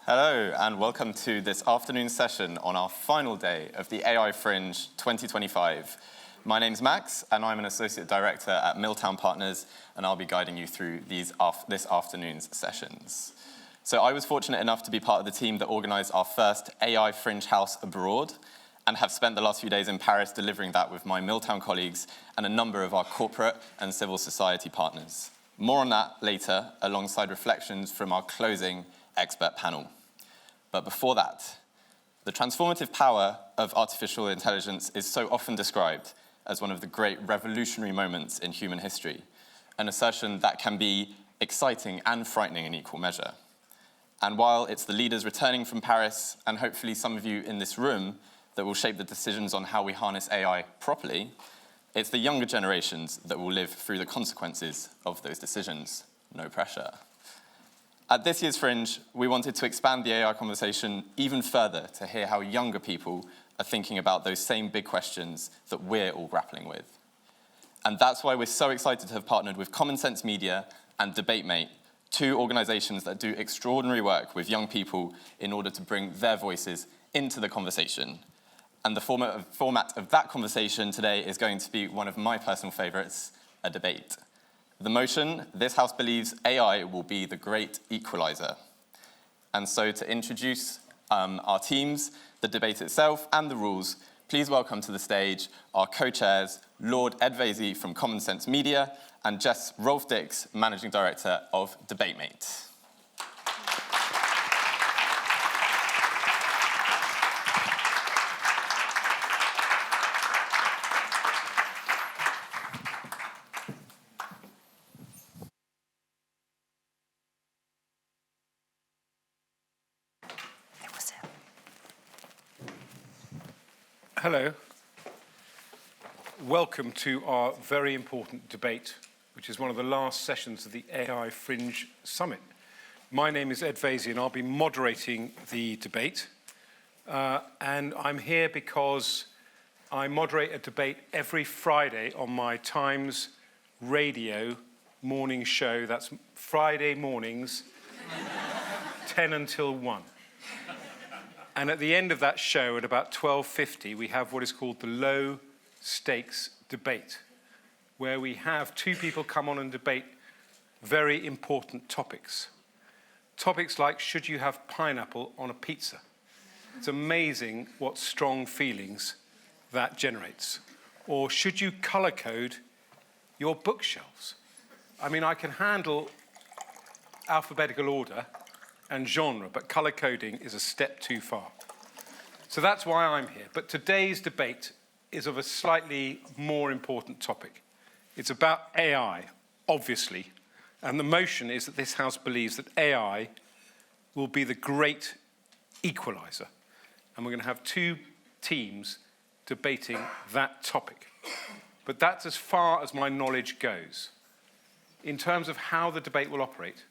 Hello, and welcome to this afternoon session on our final day of the AI Fringe 2025. My name's Max, and I'm an Associate Director at Milltown Partners, and I'll be guiding you through this afternoon's sessions. So I was fortunate enough to be part of the team that organised our first AI Fringe House abroad, and have spent the last few days in Paris delivering that with my Milltown colleagues and a number of our corporate and civil society partners. More on that later, alongside reflections from our closing expert panel. But before that, the transformative power of artificial intelligence is so often described as one of the great revolutionary moments in human history, an assertion that can be exciting and frightening in equal measure. And while it's the leaders returning from Paris, and hopefully some of you in this room, that will shape the decisions on how we harness AI properly, it's the younger generations that will live through the consequences of those decisions. No pressure. At this year's Fringe, we wanted to expand the AI conversation even further to hear how younger people are thinking about those same big questions that we're all grappling with. And that's why we're so excited to have partnered with Common Sense Media and DebateMate, two organisations that do extraordinary work with young people in order to bring their voices into the conversation. And the format of that conversation today is going to be one of my personal favourites, a debate. The motion: this House believes AI will be the great equaliser. And so to introduce our teams, the debate itself, and the rules, please welcome to the stage our co-chairs, Lord Ed Vaizey from Common Sense Media and Jess Rolf-Dix, Managing Director of DebateMate. Hello. Welcome to our very important debate, which is one of the last sessions of the AI Fringe Summit. My name is Ed Vaizey, and I'll be moderating the debate. And I'm here because I moderate a debate every Friday on my Times Radio morning show. That's Friday mornings, 10 until 1. And at the end of that show, at about 12:50, we have what is called the low stakes debate, where we have two people come on and debate very important topics. Topics like, should you have pineapple on a pizza? It's amazing what strong feelings that generates. Or should you color code your bookshelves? I mean, I can handle alphabetical order and genre, but color coding is a step too far. So that's why I'm here. But today's debate is of a slightly more important topic. It's about AI, obviously, and the motion is that this House believes that AI will be the great equaliser. And we're going to have two teams debating that topic. But that's as far as my knowledge goes. In terms of how the debate will operate,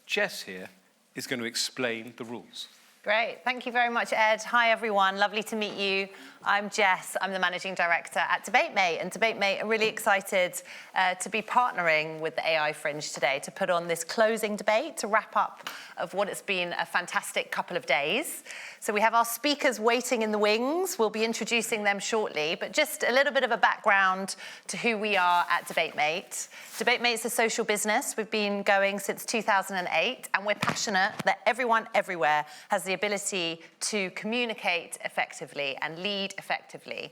Jess here is going to explain the rules. Great. Thank you very much, Ed. Hi, everyone. Lovely to meet you. I'm Jess. I'm the Managing Director at DebateMate. And DebateMate are really excited to be partnering with the AI Fringe today to put on this closing debate to wrap up of what has been a fantastic couple of days. So we have our speakers waiting in the wings. We'll be introducing them shortly. But just a little bit of a background to who we are at DebateMate. DebateMate's a social business. We've been going since 2008. And we're passionate that everyone everywhere has the ability to communicate effectively and lead effectively.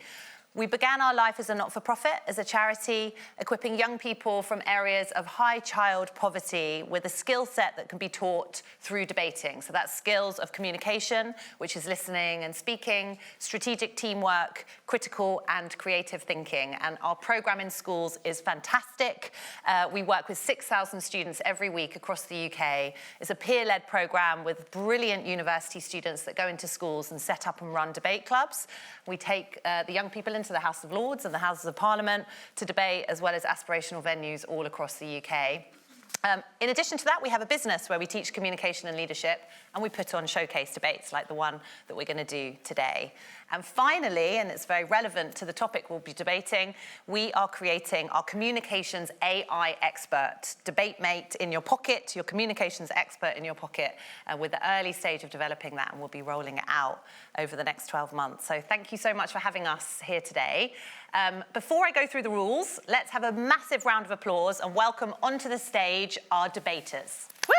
We began our life as a not-for-profit, as a charity, equipping young people from areas of high child poverty with a skill set that can be taught through debating. So that's skills of communication, which is listening and speaking, strategic teamwork, critical and creative thinking. And our program in schools is fantastic. We work with 6,000 students every week across the UK. It's a peer-led program with brilliant university students that go into schools and set up and run debate clubs. We take the young people into the House of Lords and the Houses of Parliament to debate, as well as aspirational venues all across the UK. In addition to that, we have a business where we teach communication and leadership, and we put on showcase debates like the one that we're going to do today. And finally, and it's very relevant to the topic we'll be debating, we are creating our communications AI expert, debate mate in your pocket, your communications expert in your pocket, with the early stage of developing that, and we'll be rolling it out over the next 12 months. So thank you so much for having us here today. Before I go through the rules, let's have a massive round of applause and welcome onto the stage our debaters. Woo!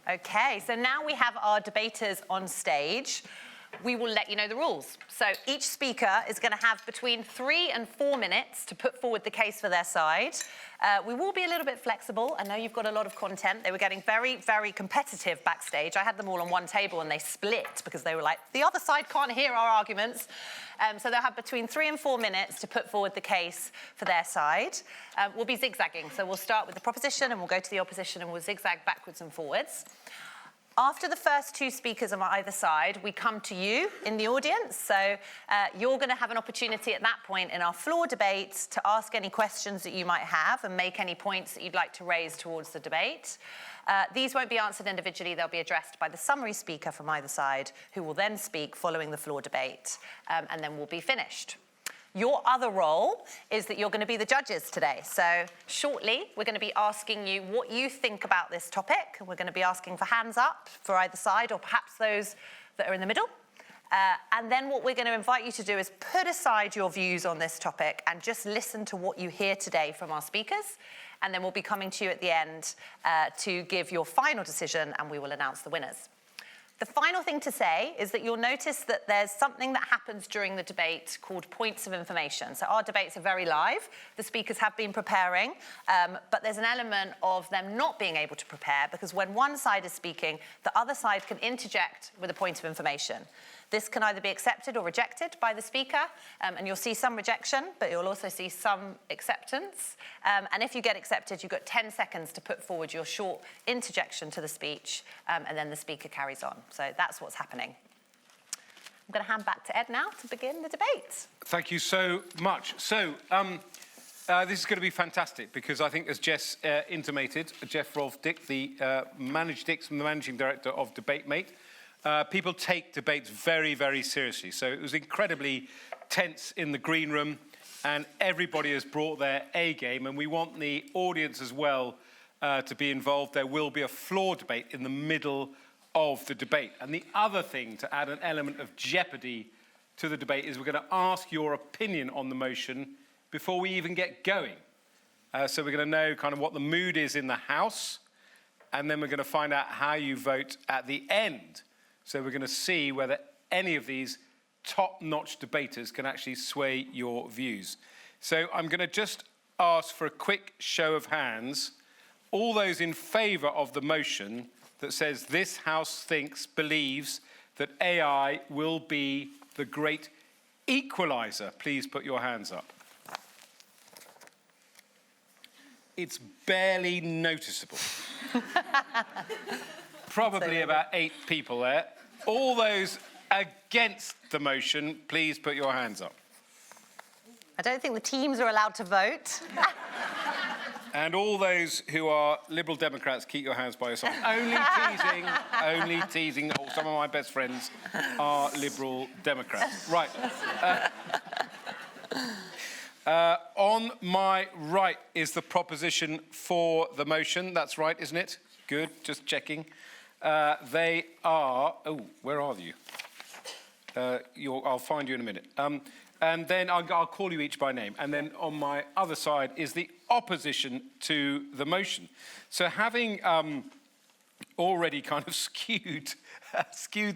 Okay, so now we have our debaters on stage. We will let you know the rules. So each speaker is going to have between 3 and 4 minutes to put forward the case for their side. We will be a little bit flexible. I know you've got a lot of content. They were getting very, very competitive backstage. I had them all on one table and they split because they were like, the other side can't hear our arguments. So they'll have between 3 and 4 minutes to put forward the case for their side. We'll be zigzagging. So we'll start with the proposition and we'll go to the opposition and we'll zigzag backwards and forwards. After the first 2 speakers on either side, we come to you in the audience. So you're going to have an opportunity at that point in our floor debate to ask any questions that you might have and make any points that you'd like to raise towards the debate. These won't be answered individually. They'll be addressed by the summary speaker from either side, who will then speak following the floor debate, and then we'll be finished. Your other role is that you're going to be the judges today. So shortly, we're going to be asking you what you think about this topic. We're going to be asking for hands up for either side, or perhaps those that are in the middle. And then what we're going to invite you to do is put aside your views on this topic and just listen to what you hear today from our speakers. And then we'll be coming to you at the end to give your final decision, and we will announce the winners. The final thing to say is that you'll notice that there's something that happens during the debate called points of information. So our debates are very live. The speakers have been preparing, but there's an element of them not being able to prepare because when one side is speaking, the other side can interject with a point of information. This can either be accepted or rejected by the speaker, and you'll see some rejection, but you'll also see some acceptance. And if you get accepted, you've got 10 seconds to put forward your short interjection to the speech, and then the speaker carries on. So that's what's happening. I'm going to hand back to Ed now to begin the debate. Thank you so much. So this is going to be fantastic because I think, as Jess intimated, Jeff Rolf-Dix, the managing director of DebateMate, people take debates very, very seriously. So it was incredibly tense in the green room, and everybody has brought their A game, and we want the audience as well to be involved. There will be a floor debate in the middle of the debate. And the other thing, to add an element of jeopardy to the debate, is we're going to ask your opinion on the motion before we even get going. So we're going to know kind of what the mood is in the House, and then we're going to find out how you vote at the end. So we're going to see whether any of these top-notch debaters can actually sway your views. So I'm going to just ask for a quick show of hands. All those in favour of the motion that says this House believes that AI will be the great equaliser, please put your hands up. It's barely noticeable. Probably about 8 people there. All those against the motion, please put your hands up. I don't think the teams are allowed to vote. And all those who are Liberal Democrats, keep your hands by your side. Only teasing. Oh, some of my best friends are Liberal Democrats. Right. On my right is the proposition for the motion. That's right, isn't it? Good, just checking. They are... Oh, where are you? I'll find you in a minute. And then I'll call you each by name. And then on my other side is the opposition to the motion. So having already kind of skewed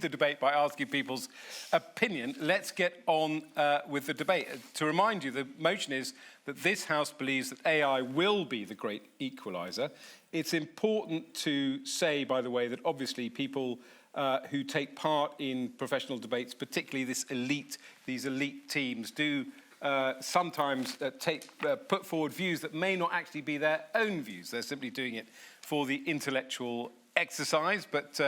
the debate by asking people's opinion, let's get on with the debate. To remind you, the motion is that this House believes that AI will be the great equaliser. It's important to say, by the way, that obviously people who take part in professional debates, particularly these elite teams, do sometimes put forward views that may not actually be their own views. They're simply doing it for the intellectual exercise, but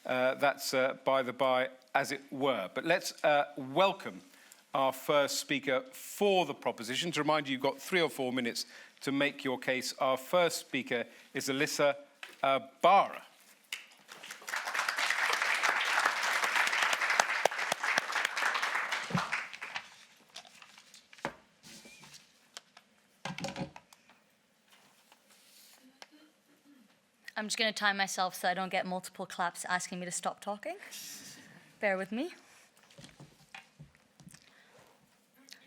that's by the by, as it were. But let's welcome our first speaker for the proposition. To remind you, you've got 3 or 4 minutes to make your case. Our first speaker is Elissa Abbara. I'm just going to time myself so I don't get multiple claps asking me to stop talking. Bear with me.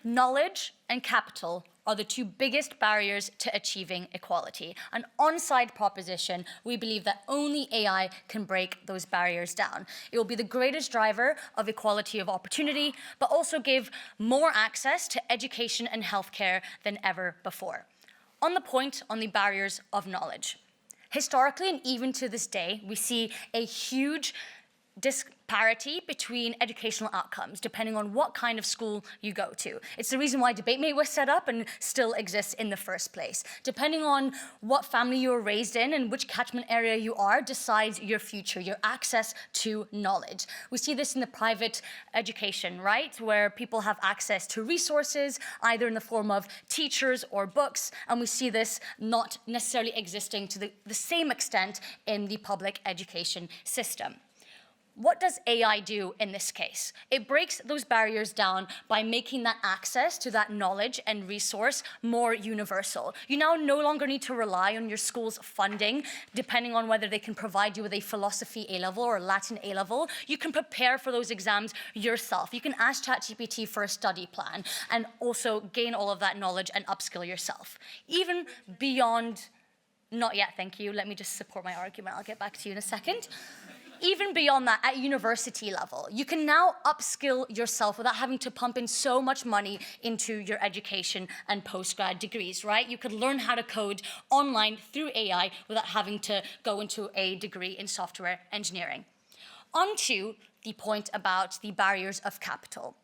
Knowledge and capital are the 2 biggest barriers to achieving equality. An on-side proposition, we believe that only AI can break those barriers down. It will be the greatest driver of equality of opportunity, but also give more access to education and healthcare than ever before. On the point on the barriers of knowledge. Historically, and even to this day, we see a huge disparity between educational outcomes, depending on what kind of school you go to. It's the reason why DebateMate was set up and still exists in the first place. Depending on what family you were raised in and which catchment area you are decides your future, your access to knowledge. We see this in the private education, right? Where people have access to resources, either in the form of teachers or books, and we see this not necessarily existing to the same extent in the public education system. What does AI do in this case? It breaks those barriers down by making that access to that knowledge and resource more universal. You now no longer need to rely on your school's funding, depending on whether they can provide you with a philosophy A-level or Latin A-level. You can prepare for those exams yourself. You can ask ChatGPT for a study plan and also gain all of that knowledge and upskill yourself. Even beyond, not yet, thank you. Let me just support my argument. I'll get back to you in a second. Even beyond that, at university level, you can now upskill yourself without having to pump in so much money into your education and postgrad degrees, right? You could learn how to code online through AI without having to go into a degree in software engineering. On to the point about the barriers of capital.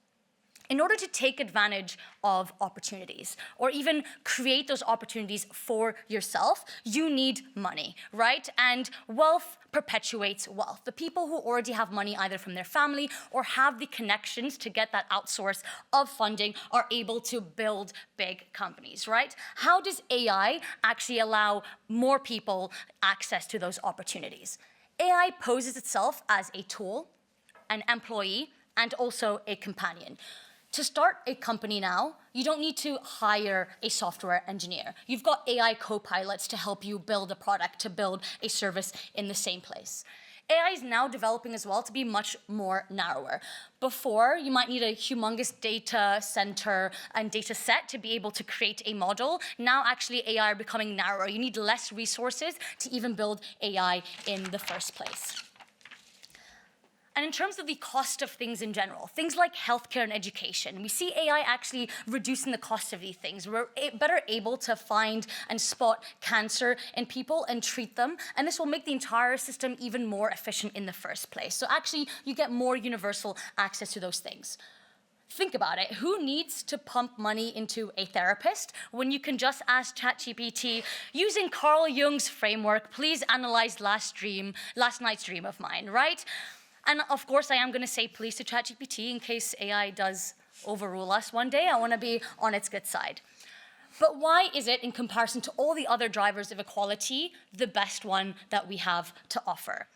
In order to take advantage of opportunities or even create those opportunities for yourself, you need money, right? And wealth perpetuates wealth. The people who already have money either from their family or have the connections to get that outsource of funding are able to build big companies, right? How does AI actually allow more people access to those opportunities? AI poses itself as a tool, an employee, and also a companion. To start a company now, you don't need to hire a software engineer. You've got AI co-pilots to help you build a product, to build a service in the same place. AI is now developing as well to be much more narrower. Before, you might need a humongous data center and data set to be able to create a model. Now, actually, AI are becoming narrower. You need less resources to even build AI in the first place. And in terms of the cost of things in general, things like healthcare and education, we see AI actually reducing the cost of these things. We're better able to find and spot cancer in people and treat them, and this will make the entire system even more efficient in the first place. So actually, you get more universal access to those things. Think about it. Who needs to pump money into a therapist when you can just ask ChatGPT, using Carl Jung's framework, please analyze last night's dream of mine, right? And of course, I am going to say please to ChatGPT in case AI does overrule us one day. I want to be on its good side. But why is it, in comparison to all the other drivers of equality, the best one that we have to offer?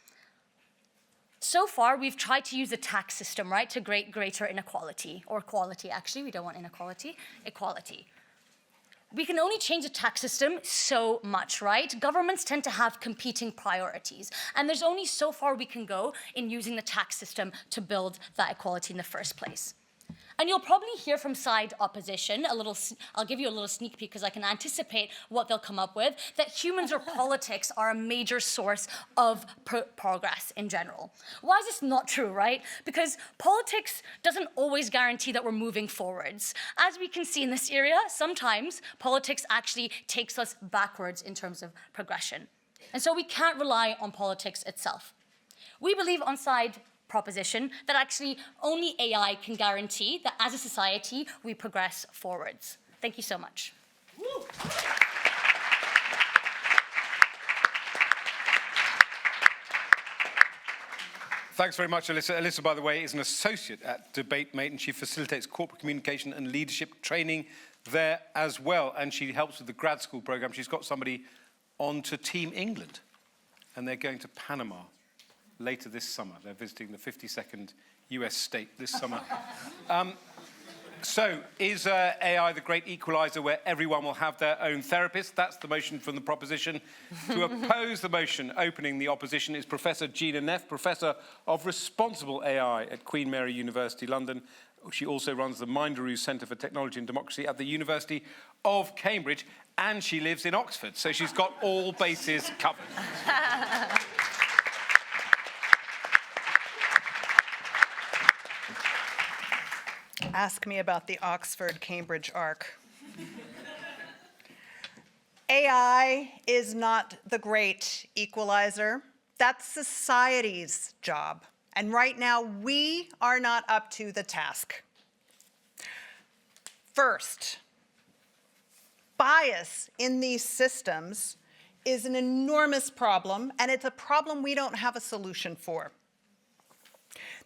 So far, we've tried to use the tax system, right, to create greater inequality, or equality, actually. We don't want inequality, equality. We can only change the tax system so much, right? Governments tend to have competing priorities, and there's only so far we can go in using the tax system to build that equality in the first place. And you'll probably hear from side opposition, I'll give you a little sneak peek because I can anticipate what they'll come up with, that humans or politics are a major source of progress in general. Why is this not true, right? Because politics doesn't always guarantee that we're moving forwards. As we can see in this area, sometimes politics actually takes us backwards in terms of progression. And so we can't rely on politics itself. We believe on side proposition that actually only AI can guarantee that as a society we progress forwards. Thank you so much. Woo. Thanks very much, Elissa. Elissa, by the way, is an associate at DebateMate, and she facilitates corporate communication and leadership training there as well. And she helps with the grad school program. She's got somebody on to Team England, and they're going to Panama later this summer. They're visiting the 52nd US state this summer. So, is AI the great equaliser where everyone will have their own therapist? That's the motion from the proposition. To oppose the motion, opening the opposition, is Professor Gina Neff, Professor of Responsible AI at Queen Mary University, London. She also runs the Minderoo Centre for Technology and Democracy at the University of Cambridge, and she lives in Oxford, so she's got all bases covered. Ask me about the Oxford-Cambridge arc. AI is not the great equalizer. That's society's job. And right now, we are not up to the task. First, bias in these systems is an enormous problem, and it's a problem we don't have a solution for.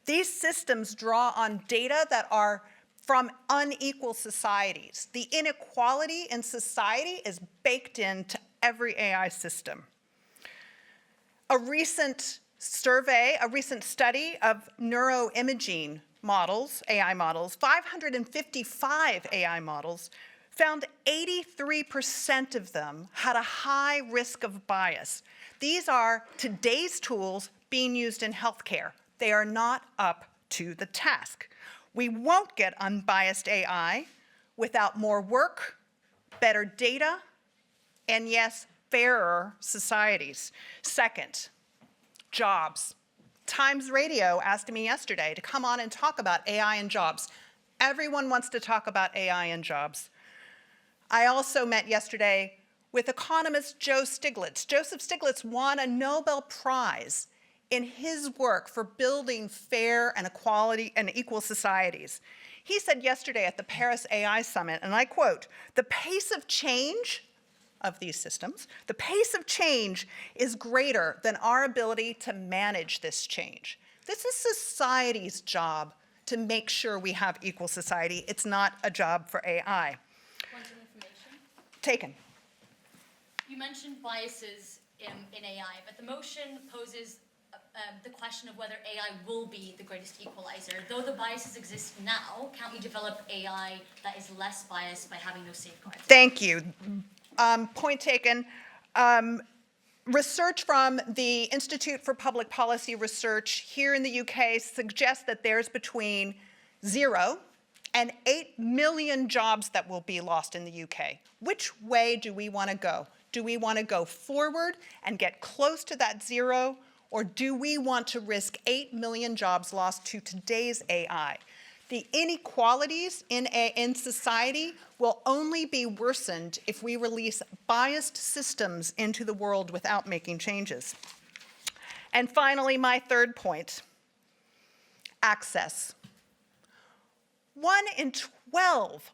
These systems draw on data that are from unequal societies. The inequality in society is baked into every AI system. A recent survey, a recent study of neuroimaging models, AI models, 555 AI models, found 83% of them had a high risk of bias. These are today's tools being used in healthcare. They are not up to the task. We won't get unbiased AI without more work, better data, and yes, fairer societies. Second, jobs. Times Radio asked me yesterday to come on and talk about AI and jobs. Everyone wants to talk about AI and jobs. I also met yesterday with economist Joseph Stiglitz. Joseph Stiglitz won a Nobel Prize in his work for building fair and equality and equal societies. He said yesterday at the Paris AI Summit, and I quote, "The pace of change of these systems, the pace of change is greater than our ability to manage this change." This is society's job to make sure we have equal society. It's not a job for AI. Want some information? Taken. You mentioned biases in AI, but the motion poses the question of whether AI will be the greatest equalizer. Though the biases exist now, can't we develop AI that is less biased by having those safeguards? Thank you. Point taken. Research from the Institute for Public Policy Research here in the UK suggests that there's between 0 and 8 million jobs that will be lost in the UK. Which way do we want to go? Do we want to go forward and get close to that 0? Or do we want to risk 8 million jobs lost to today's AI? The inequalities in society will only be worsened if we release biased systems into the world without making changes. And finally, my third point, access. 1 in 12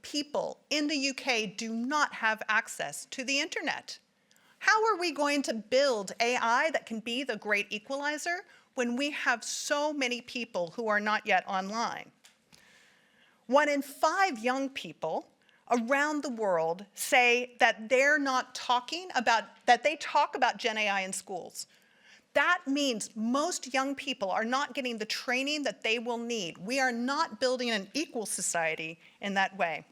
people in the UK do not have access to the internet. How are we going to build AI that can be the great equalizer when we have so many people who are not yet online? 1 in 5 young people around the world say that they're not talking about, that they talk about Gen AI in schools. That means most young people are not getting the training that they will need. We are not building an equal society in that way.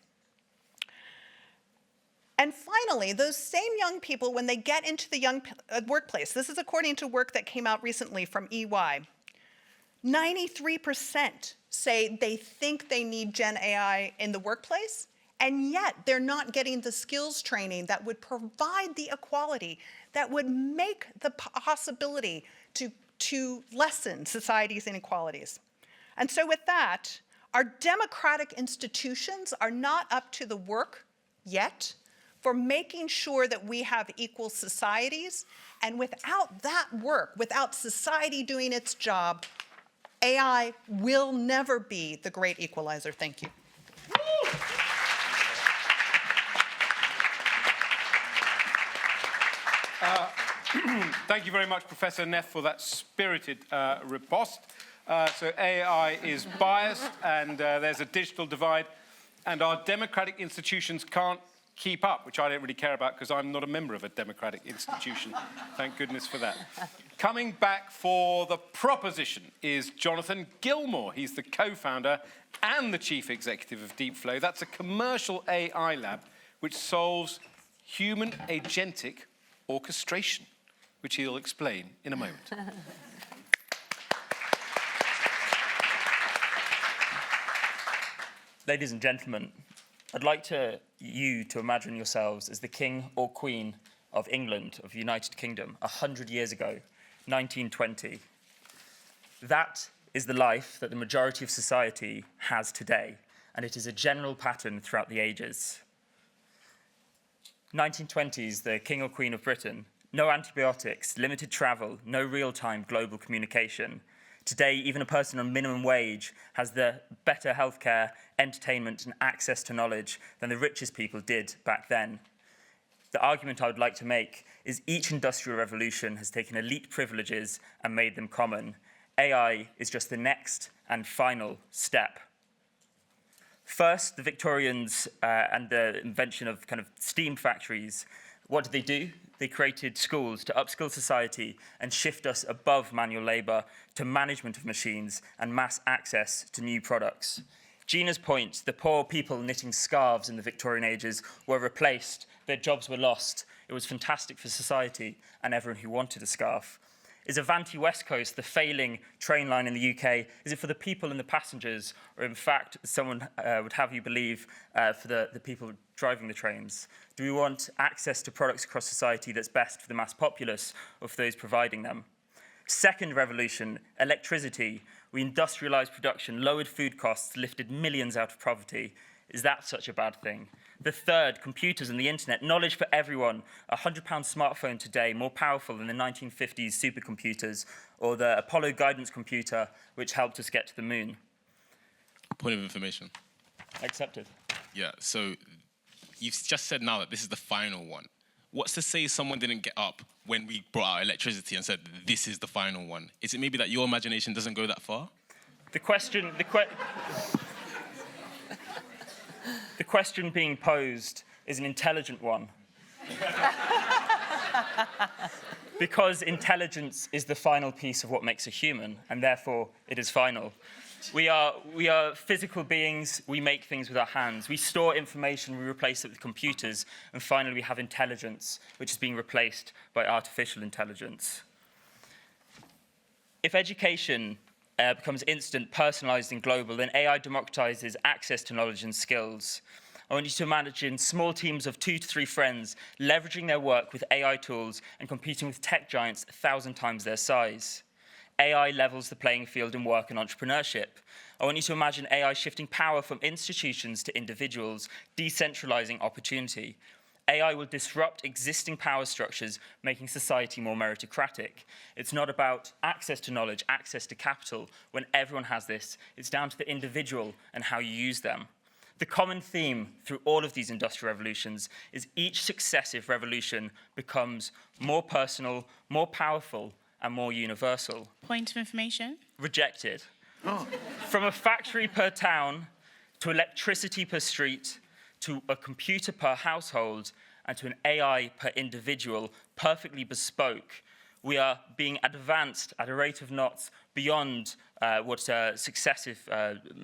And finally, those same young people, when they get into the workplace, this is according to work that came out recently from EY, 93% say they think they need Gen AI in the workplace, and yet they're not getting the skills training that would provide the equality, that would make the possibility to lessen society's inequalities. And so with that, our democratic institutions are not up to the work yet, for making sure that we have equal societies. And without that work, without society doing its job, AI will never be the great equalizer. Thank you. Thank you very much, Professor Neff, for that spirited riposte. So AI is biased, and there's a digital divide, and our democratic institutions can't keep up, which I don't really care about because I'm not a member of a democratic institution. Thank goodness for that. Coming back for the proposition is Jonathan Gilmore. He's the co-founder and the chief executive of DeepFlow. That's a commercial AI lab which solves human agentic orchestration, which he'll explain in a moment. Ladies and gentlemen, I'd like you to imagine yourselves as the king or queen of England, of the United Kingdom, 100 years ago, 1920. That is the life that the majority of society has today, and it is a general pattern throughout the ages. 1920s, the king or queen of Britain, no antibiotics, limited travel, no real-time global communication. Today, even a person on minimum wage has the better healthcare, entertainment, and access to knowledge than the richest people did back then. The argument I would like to make is each industrial revolution has taken elite privileges and made them common. AI is just the next and final step. First, the Victorians and the invention of kind of steam factories. What did they do? They created schools to upskill society and shift us above manual labour to management of machines and mass access to new products. Gina's point, the poor people knitting scarves in the Victorian ages were replaced, their jobs were lost. It was fantastic for society and everyone who wanted a scarf. Is Avanti West Coast the failing train line in the UK? Is it for the people and the passengers, or in fact, someone would have you believe, for the people driving the trains? Do we want access to products across society that's best for the mass populace or for those providing them? Second revolution, electricity. We industrialised production, lowered food costs, lifted millions out of poverty. Is that such a bad thing? The third, computers and the internet, knowledge for everyone. A £100 smartphone today, more powerful than the 1950s supercomputers or the Apollo guidance computer, which helped us get to the moon. Point of information. Accepted. Yeah, so you've just said now that this is the final one. What's to say someone didn't get up when we brought out electricity and said, this is the final one? Is it maybe that your imagination doesn't go that far? The question being posed is an intelligent one. Because intelligence is the final piece of what makes a human, and therefore it is final. We are physical beings, we make things with our hands. We store information, we replace it with computers, and finally we have intelligence, which is being replaced by artificial intelligence. If education becomes instant, personalized, and global, then AI democratizes access to knowledge and skills. I want you to imagine small teams of 2 to 3 friends leveraging their work with AI tools and competing with tech giants 1,000 times their size. AI levels the playing field in work and entrepreneurship. I want you to imagine AI shifting power from institutions to individuals, decentralizing opportunity. AI will disrupt existing power structures, making society more meritocratic. It's not about access to knowledge, access to capital. When everyone has this, it's down to the individual and how you use them. The common theme through all of these industrial revolutions is each successive revolution becomes more personal, more powerful, and more universal. Point of information. Rejected. Oh. From a factory per town, to electricity per street, to a computer per household, and to an AI per individual, perfectly bespoke, we are being advanced at a rate of knots beyond what successive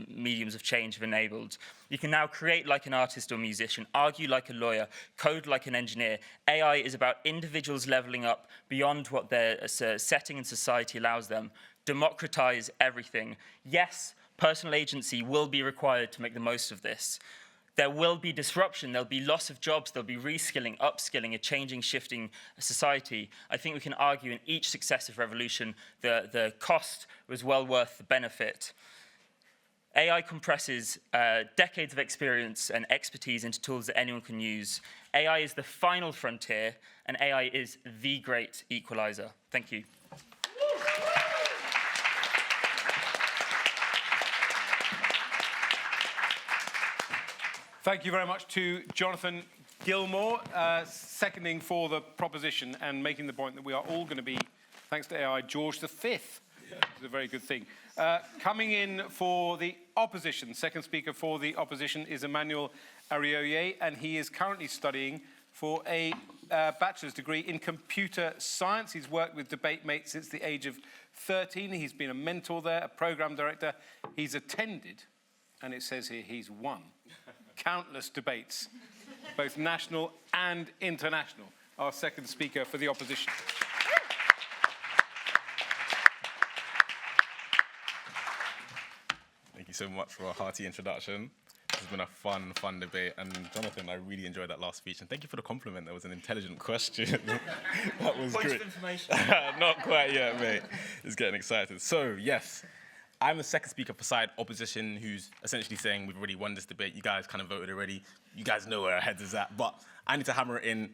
mediums of change have enabled. You can now create like an artist or musician, argue like a lawyer, code like an engineer. AI is about individuals leveling up beyond what their setting in society allows them. Democratize everything. Yes, personal agency will be required to make the most of this. There will be disruption, there'll be loss of jobs, there'll be reskilling, upskilling, a changing, shifting society. I think we can argue in each successive revolution the cost was well worth the benefit. AI compresses decades of experience and expertise into tools that anyone can use. AI is the final frontier, and AI is the great equaliser. Thank you. Thank you very much to Jonathan Gilmore, seconding for the proposition and making the point that we are all going to be, thanks to AI, George V. It's a very good thing. Coming in for the opposition, second speaker for the opposition is Emmanuel Areoye, and he is currently studying for a bachelor's degree in computer science. He's worked with DebateMate since the age of 13. He's been a mentor there, a program director. He's attended, and it says here he's won, countless debates, both national and international. Our second speaker for the opposition. Thank you so much for a hearty introduction. This has been a fun debate. And Jonathan, I really enjoyed that last speech. And thank you for the compliment. That was an intelligent question. That was Bunch great. of information. Not quite yet, mate. It's getting excited. So, yes, I'm the second speaker for side opposition, who's essentially saying we've already won this debate. You guys kind of voted already. You guys know where our heads is at. But I need to hammer it in,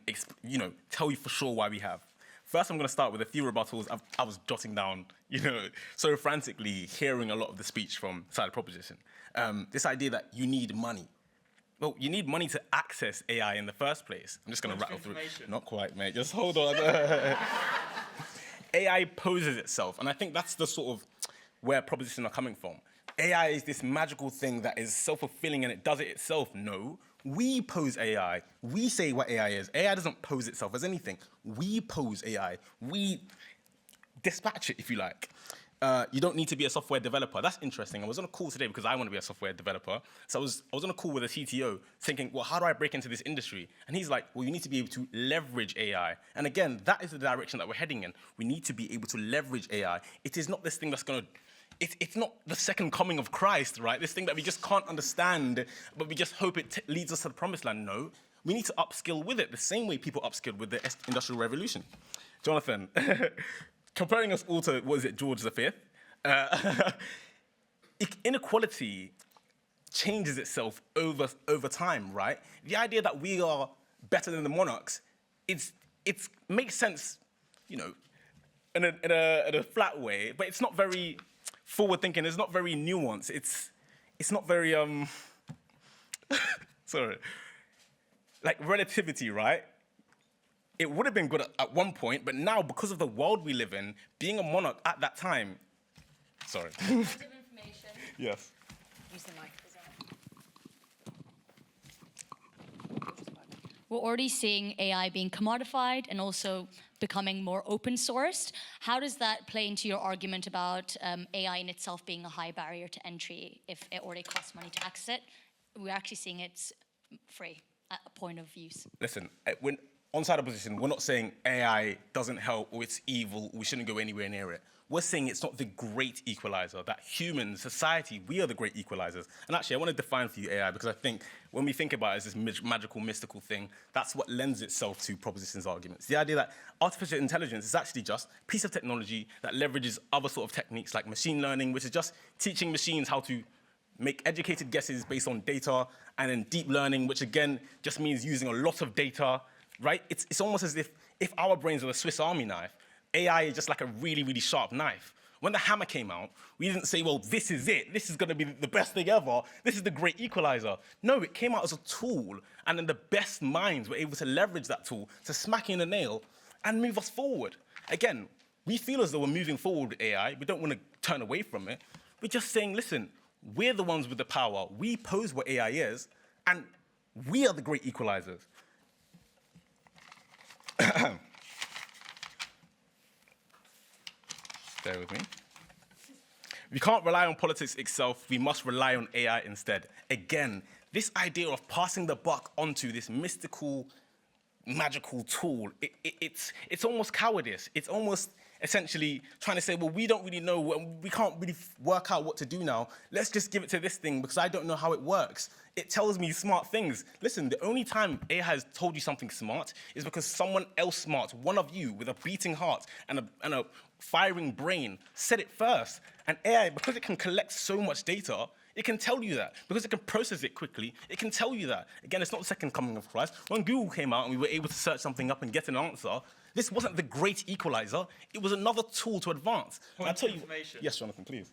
tell you for sure why we have. First, I'm going to start with a few rebuttals. I was jotting down, so frantically hearing a lot of the speech from side proposition. This idea that you need money. Well, you need money to access AI in the first place. I'm just going to rattle through. Not quite, mate. Just hold on. AI poses itself, and I think that's the sort of where propositions are coming from. AI is this magical thing that is self-fulfilling and it does it itself. No. We pose AI. We say what AI is. AI doesn't pose itself as anything. We pose AI. We dispatch it, if you like. You don't need to be a software developer. That's interesting. I was on a call today because I want to be a software developer. So I was on a call with a CTO thinking, well, how do I break into this industry? And he's like, well, you need to be able to leverage AI. And again, that is the direction that we're heading in. We need to be able to leverage AI. It is not this thing that's going to... It's not the second coming of Christ, right? This thing that we just can't understand, but we just hope it leads us to the promised land. No, we need to upskill with it, the same way people upskilled with the Industrial Revolution. Jonathan, comparing us all to, what is it, George V? Inequality changes itself over time, right? The idea that we are better than the monarchs, it makes sense, in a flat way, but it's not very forward-thinking. It's not very nuanced. It's not very sorry, like relativity, right? It would have been good at one point, but now because of the world we live in, being a monarch at that time, sorry. Information. Yes. Use the mic. We're already seeing AI being commodified and also becoming more open sourced. How does that play into your argument about AI in itself being a high barrier to entry if it already costs money to access it? We're actually seeing it's free at a point of use. Listen, when on side opposition, we're not saying AI doesn't help or it's evil, we shouldn't go anywhere near it. We're saying it's not the great equalizer, that humans, society, we are the great equalizers. And actually, I want to define for you AI because I think when we think about it as this magical, mystical thing, that's what lends itself to propositions arguments. The idea that artificial intelligence is actually just a piece of technology that leverages other sort of techniques like machine learning, which is just teaching machines how to make educated guesses based on data, and then deep learning, which again just means using a lot of data, right? It's almost as if our brains were a Swiss Army knife. AI is just like a really, really sharp knife. When the hammer came out, we didn't say, well, this is it. This is going to be the best thing ever. This is the great equalizer. No, it came out as a tool, and then the best minds were able to leverage that tool to smack in a nail and move us forward. Again, we feel as though we're moving forward with AI. We don't want to turn away from it. We're just saying, listen, we're the ones with the power. We pose what AI is, and we are the great equalizers. Bear with me. We can't rely on politics itself. We must rely on AI instead. Again, this idea of passing the buck onto this mystical, magical tool, it's almost cowardice. It's almost essentially trying to say, well, we don't really know, we can't really work out what to do now. Let's just give it to this thing because I don't know how it works. It tells me smart things. Listen, the only time AI has told you something smart is because someone else smart, one of you with a beating heart and a firing brain, said it first. And AI, because it can collect so much data, It can tell you that because it can process it quickly. It can tell you that. Again, it's not the second coming of Christ. When Google came out and we were able to search something up and get an answer, this wasn't the great equalizer. It was another tool to advance. And I tell you, yes, Jonathan, please.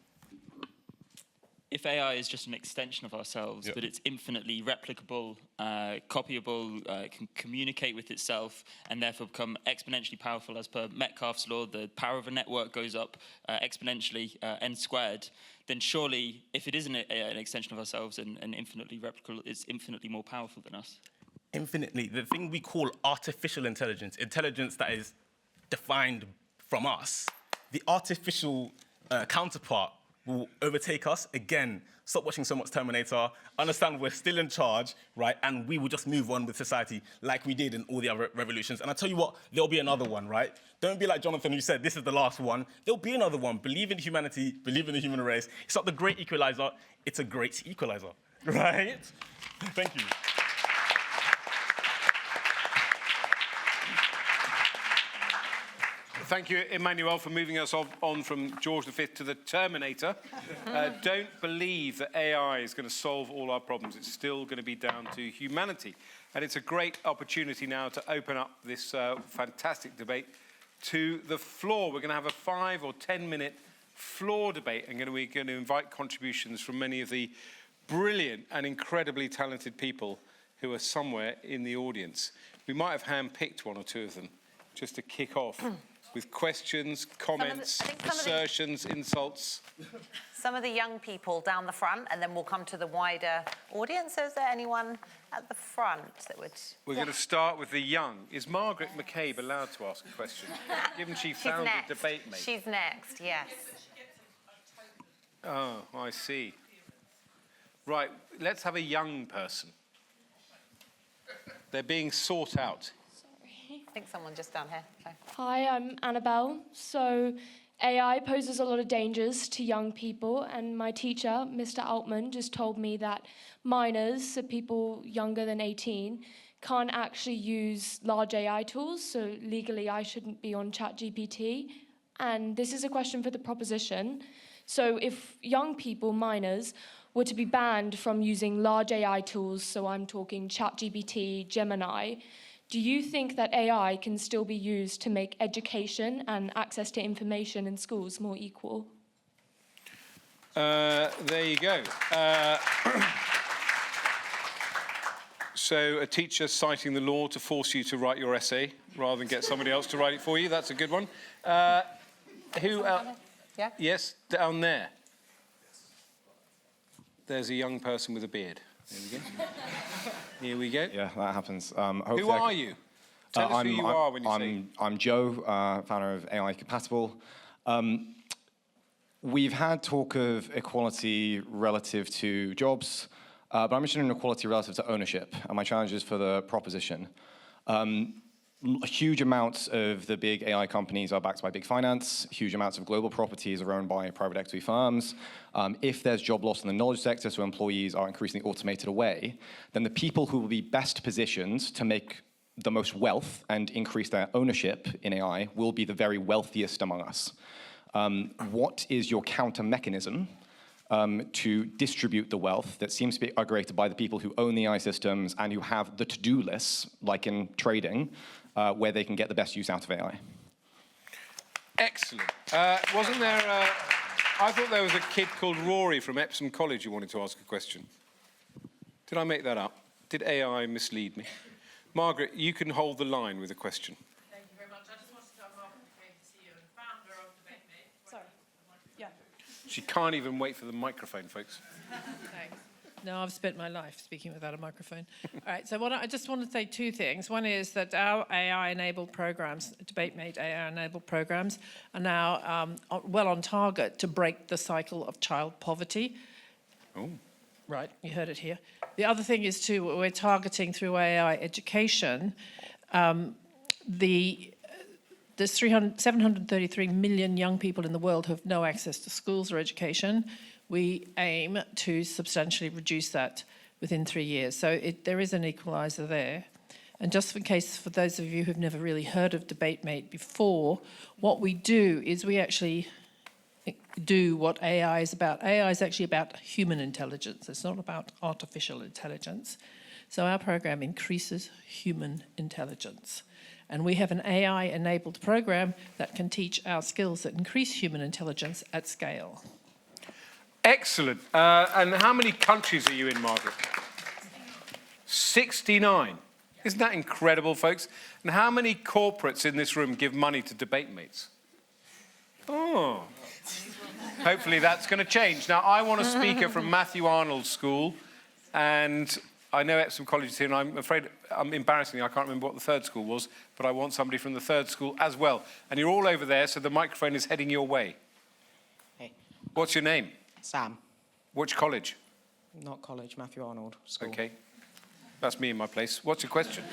If AI is just an extension of ourselves, but it's infinitely replicable, copyable, can communicate with itself, and therefore become exponentially powerful as per Metcalfe's law, the power of a network goes up exponentially, n squared, then surely, if it is an extension of ourselves and infinitely replicable, it's infinitely more powerful than us. Infinitely. The thing we call artificial intelligence, intelligence that is defined from us, the artificial counterpart will overtake us. Again, stop watching so much Terminator, understand we're still in charge, right? And we will just move on with society like we did in all the other revolutions. And I tell you what, there'll be another one, right? Don't be like Jonathan who said this is the last one. There'll be another one. Believe in humanity, believe in the human race. It's not the great equalizer, it's a great equalizer, right? Thank you. Thank you, Emmanuel, for moving us on from George V to the Terminator. Don't believe that AI is going to solve all our problems. It's still going to be down to humanity. And it's a great opportunity now to open up this fantastic debate to the floor. We're going to have a 5 or 10 minute floor debate, and we're going to invite contributions from many of the brilliant and incredibly talented people who are somewhere in the audience. We might have handpicked one or two of them just to kick off. With questions, comments, assertions, insults. Some of the young people down the front, and then we'll come to the wider audience. So is there anyone at the front that would... We're going to start with the young. Is Margaret McCabe allowed to ask a question, given she found a debate mate? She's next, yes. Oh, I see. Right, let's have a young person. They're being sought out. I think someone just down here. Okay. Hi, I'm Annabelle. So AI poses a lot of dangers to young people, and my teacher, Mr. Altman, just told me that minors, so people younger than 18, can't actually use large AI tools, so legally I shouldn't be on ChatGPT. And this is a question for the proposition. So if young people, minors, were to be banned from using large AI tools, so I'm talking ChatGPT, Gemini, do you think that AI can still be used to make education and access to information in schools more equal? There you go. So a teacher citing the law to force you to write your essay rather than get somebody else to write it for you. That's a good one. Who else? Yeah? Yes, down there. There's a young person with a beard. There we go. Here we go. Yeah, that happens. Who are you? Tell us who you are when you say. I'm Joe, founder of AI Compatible. We've had talk of equality relative to jobs, but I'm interested in equality relative to ownership, and my challenge is for the proposition. Huge amounts of the big AI companies are backed by big finance. Huge amounts of global properties are owned by private equity firms. If there's job loss in the knowledge sector, so employees are increasingly automated away, then the people who will be best positioned to make the most wealth and increase their ownership in AI will be the very wealthiest among us. What is your counter mechanism to distribute the wealth that seems to be aggregated by the people who own the AI systems and who have the to-do lists, like in trading, where they can get the best use out of AI? Excellent. Wasn't there... I thought there was a kid called Rory from Epsom College who wanted to ask a question. Did I make that up? Did AI mislead me? Margaret, you can hold the line with a question. Thank you very much. I just wanted to tell Margaret McCabe to see you and founder of DebateMate. Sorry. Yeah. She can't even wait for the microphone, folks. Thanks. No, I've spent my life speaking without a microphone. All right, so I just want to say two things. One is that our AI-enabled programs, DebateMate AI-enabled programs, are now well on target to break the cycle of child poverty. Oh. Right, you heard it here. The other thing is, too, we're targeting through AI education. There's 733 million young people in the world who have no access to schools or education. We aim to substantially reduce that within 3 years. So there is an equaliser there. And just in case, for those of you who've never really heard of DebateMate before, what we do is we actually do what AI is about. AI is actually about human intelligence. It's not about artificial intelligence. So our program increases human intelligence. And we have an AI-enabled program that can teach our skills that increase human intelligence at scale. Excellent. And how many countries are you in, Margaret? 69. Isn't that incredible, folks? And how many corporates in this room give money to debate mates? Oh. Hopefully that's going to change. Now, I want a speaker from Matthew Arnold's school, and I know Epsom College is here, and I'm afraid, embarrassingly, I can't remember what the third school was, but I want somebody from the third school as well. And you're all over there, so the microphone is heading your way. Hey. What's your name? Sam. Which college? Not college, Matthew Arnold School. Okay. That's me in my place. What's your question?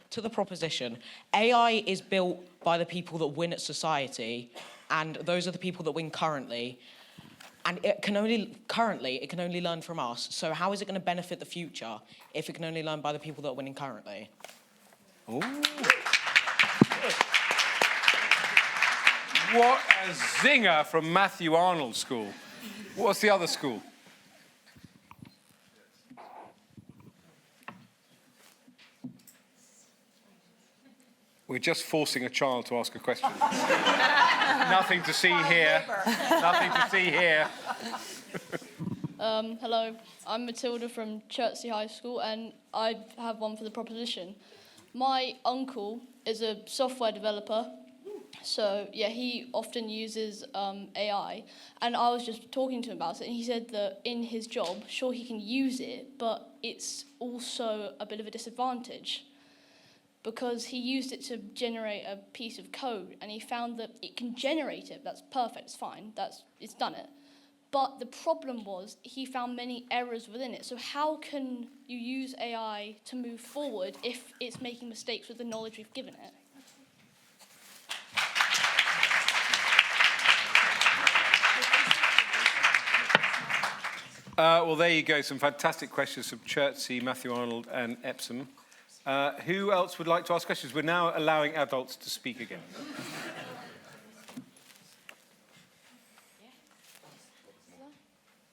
To the proposition, AI is built by the people that win at society, and those are the people that win currently. And it can only learn from us. So how is it going to benefit the future if it can only learn by the people that are winning currently? Ooh. What a zinger from Matthew Arnold School. What's the other school? We're just forcing a child to ask a question. Nothing to see here. Nothing to see here. Hello, I'm Matilda from Chertsey High School, and I have one for the proposition. My uncle is a software developer, so yeah, he often uses AI, and I was just talking to him about it, and he said that in his job, sure, he can use it, but it's also a bit of a disadvantage, because he used it to generate a piece of code, and he found that it can generate it. That's perfect, it's fine, it's done it. But the problem was he found many errors within it. So how can you use AI to move forward if it's making mistakes with the knowledge we've given it? Well, there you go. Some fantastic questions from Chertsey, Matthew Arnold, and Epsom. Who else would like to ask questions? We're now allowing adults to speak again.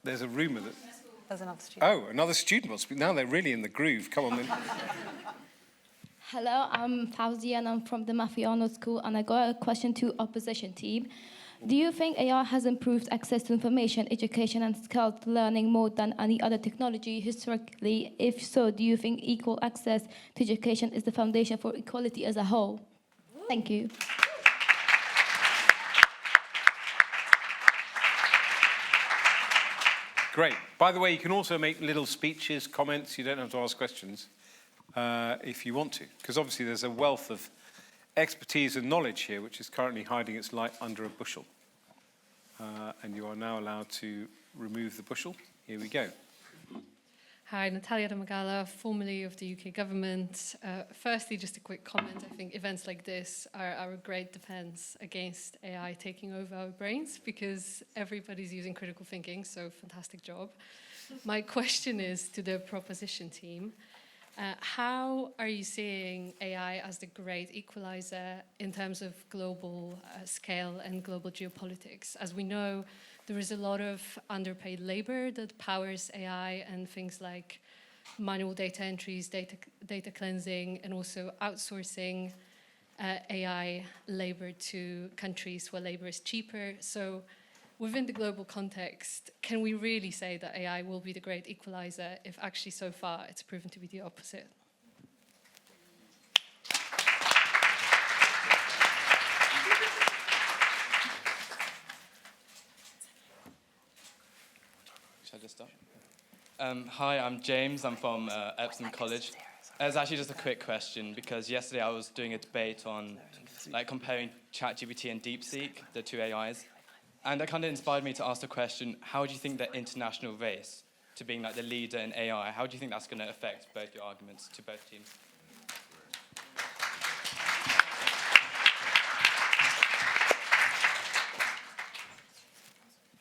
There's a rumour that... There's another student. Oh, another student will speak. Now they're really in the groove. Come on, then. Hello, I'm Vaizey, and I'm from the Matthew Arnold School, and I got a question to opposition team. Do you think AI has improved access to information, education, and skills learning more than any other technology historically? If so, do you think equal access to education is the foundation for equality as a whole? Thank you. Great. By the way, you can also make little speeches, comments. You don't have to ask questions if you want to, because obviously there's a wealth of expertise and knowledge here, which is currently hiding its light under a bushel. And you are now allowed to remove the bushel. Here we go. Hi, Natalia de Magala, formerly of the UK government. Firstly, just a quick comment. I think events like this are a great defense against AI taking over our brains, because everybody's using critical thinking, so fantastic job. My question is to the proposition team. How are you seeing AI as the great equaliser in terms of global scale and global geopolitics? As we know, there is a lot of underpaid labor that powers AI, and things like manual data entries, data cleansing, and also outsourcing AI labor to countries where labor is cheaper. So within the global context, can we really say that AI will be the great equaliser if actually so far it's proven to be the opposite? Shall I just start? Hi, I'm James. I'm from Epsom College. It's actually just a quick question, because yesterday I was doing a debate on comparing ChatGPT and DeepSeek, the two AIs. And that kind of inspired me to ask the question, how do you think the international race to being the leader in AI, how do you think that's going to affect both your arguments to both teams?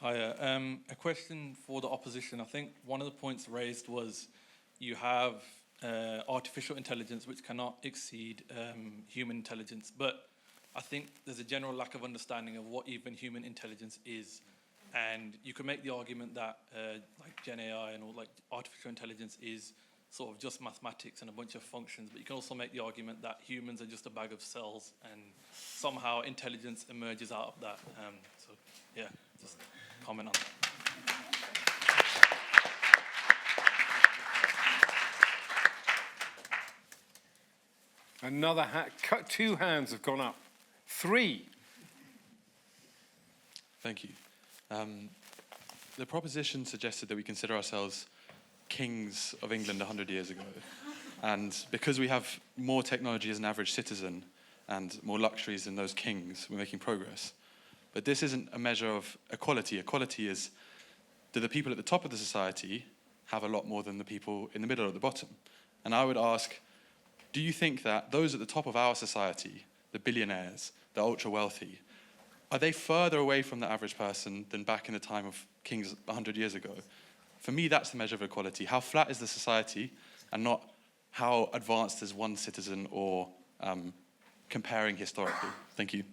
Hi, a question for the opposition. I think one of the points raised was you have artificial intelligence which cannot exceed human intelligence, but I think there's a general lack of understanding of what even human intelligence is. And you can make the argument that like Gen AI and all like artificial intelligence is sort of just mathematics and a bunch of functions, but you can also make the argument that humans are just a bag of cells and somehow intelligence emerges out of that. So yeah, just comment on that. Another two hands have gone up. 3. Thank you. The proposition suggested that we consider ourselves kings of England 100 years ago. And because we have more technology as an average citizen and more luxuries than those kings, we're making progress. But this isn't a measure of equality. Equality is, do the people at the top of the society have a lot more than the people in the middle or the bottom? And I would ask, do you think that those at the top of our society, the billionaires, the ultra-wealthy, are they further away from the average person than back in the time of kings 100 years ago? For me, that's the measure of equality. How flat is the society, and not how advanced is one citizen or comparing historically. Thank you.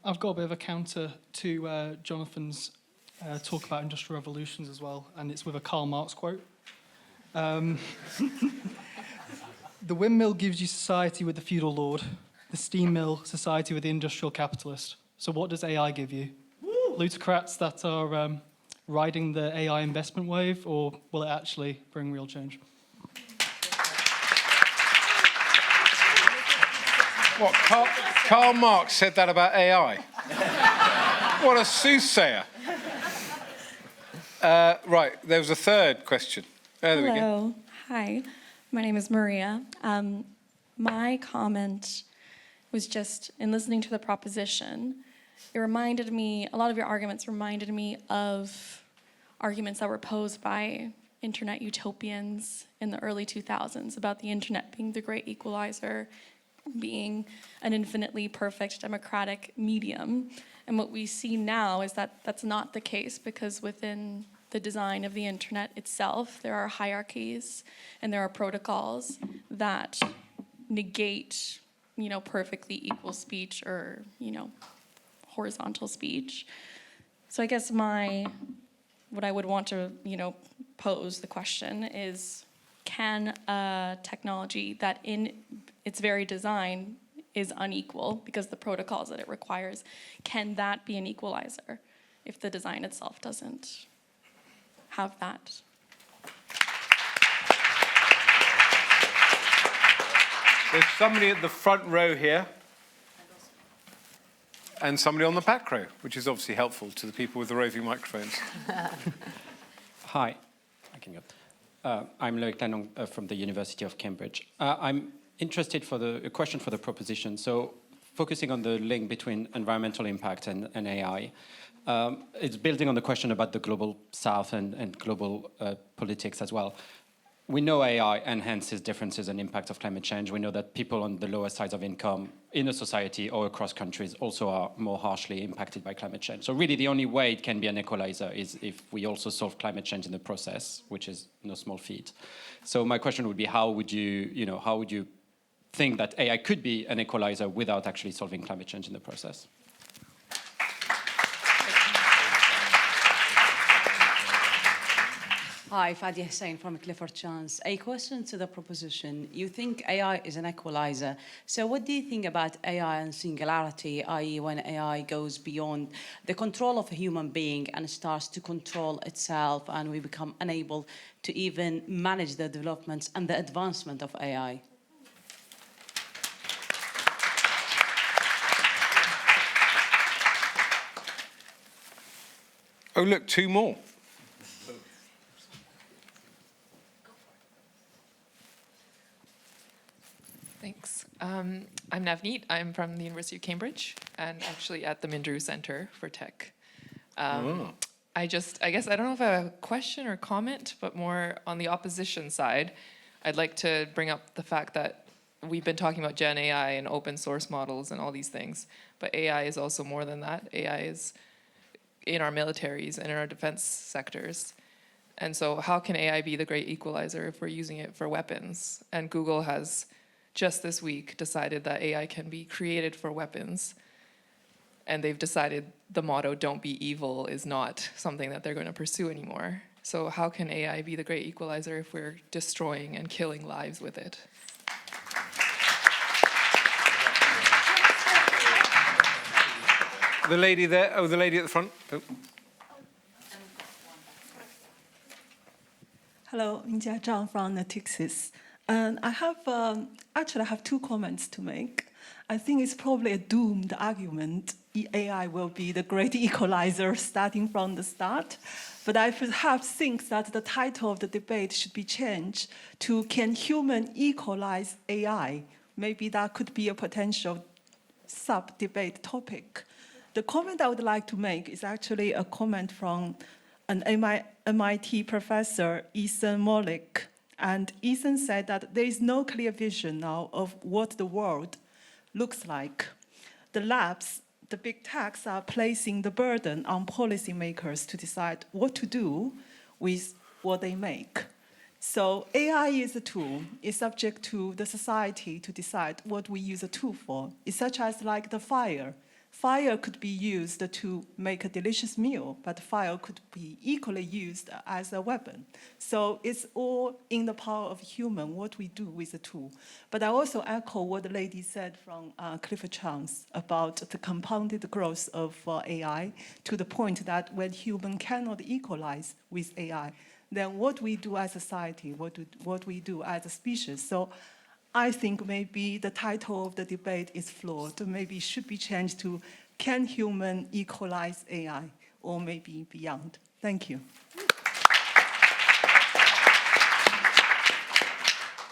I've got a bit of a counter to Jonathan's talk about industrial revolutions as well, and it's with a Karl Marx quote. The windmill gives you society with the feudal lord, the steam mill society with the industrial capitalist. So what does AI give you? Plutocrats that are riding the AI investment wave, or will it actually bring real change? What, Karl Marx said that about AI? What a soothsayer. Right, there was a third question. There we go. Hello. Hi. My name is Maria. My comment was just, in listening to the proposition, it reminded me, a lot of your arguments reminded me of arguments that were posed by internet utopians in the early 2000s about the internet being the great equalizer, being an infinitely perfect democratic medium. And what we see now is that that's not the case, because within the design of the internet itself, there are hierarchies and there are protocols that negate, perfectly equal speech or, horizontal speech. So I guess what I would want to, pose the question is, can a technology that in its very design is unequal because the protocols that it requires, can that be an equalizer if the design itself doesn't have that? There's somebody at the front row here and somebody on the back row, which is obviously helpful to the people with the roving microphones. Hi, I'm Loic Lanong from the University of Cambridge. I'm interested for a question for the proposition. So focusing on the link between environmental impact and AI, it's building on the question about the global south and global politics as well. We know AI enhances differences and impact of climate change. We know that people on the lower sides of income in a society or across countries also are more harshly impacted by climate change. So really the only way it can be an equalizer is if we also solve climate change in the process, which is no small feat. So my question would be, how would you think that AI could be an equalizer without actually solving climate change in the process? Hi, Fadia Hussain from Clifford Chance. A question to the proposition. You think AI is an equalizer. So what do you think about AI and singularity, i.e. when AI goes beyond the control of a human being and starts to control itself and we become unable to even manage the developments and the advancement of AI? Oh, look, 2 more. Thanks. I'm Navneet. I'm from the University of Cambridge and actually at the Minderoo Center for Tech. I guess I don't know if I have a question or comment, but more on the opposition side, I'd like to bring up the fact that we've been talking about Gen AI and open source models and all these things, but AI is also more than that. AI is in our militaries and in our defense sectors. And so how can AI be the great equalizer if we're using it for weapons? And Google has just this week decided that AI can be created for weapons. And they've decided the motto, don't be evil, is not something that they're going to pursue anymore. So how can AI be the great equalizer if we're destroying and killing lives with it? The lady there, the lady at the front. Oh. Hello, Minjia Zhang from Natixis. And I have 2 comments to make. I think it's probably a doomed argument. AI will be the great equalizer starting from the start. But I perhaps think that the title of the debate should be changed to Can Human Equalize AI? Maybe that could be a potential sub-debate topic. The comment I would like to make is actually a comment from an MIT professor, Ethan Mollick. And Ethan said that there is no clear vision now of what the world looks like. The labs, the big techs are placing the burden on policymakers to decide what to do with what they make. So AI is a tool. It's subject to the society to decide what we use a tool for. It's such as like the fire. Fire could be used to make a delicious meal, but fire could be equally used as a weapon. So it's all in the power of human, what we do with the tool. But I also echo what the lady said from Clifford Chance about the compounded growth of AI, to the point that when human cannot equalize with AI, then what we do as a society, what we do as a species. So I think maybe the title of the debate is flawed. Maybe it should be changed to Can Human Equalize AI? Or maybe beyond. Thank you.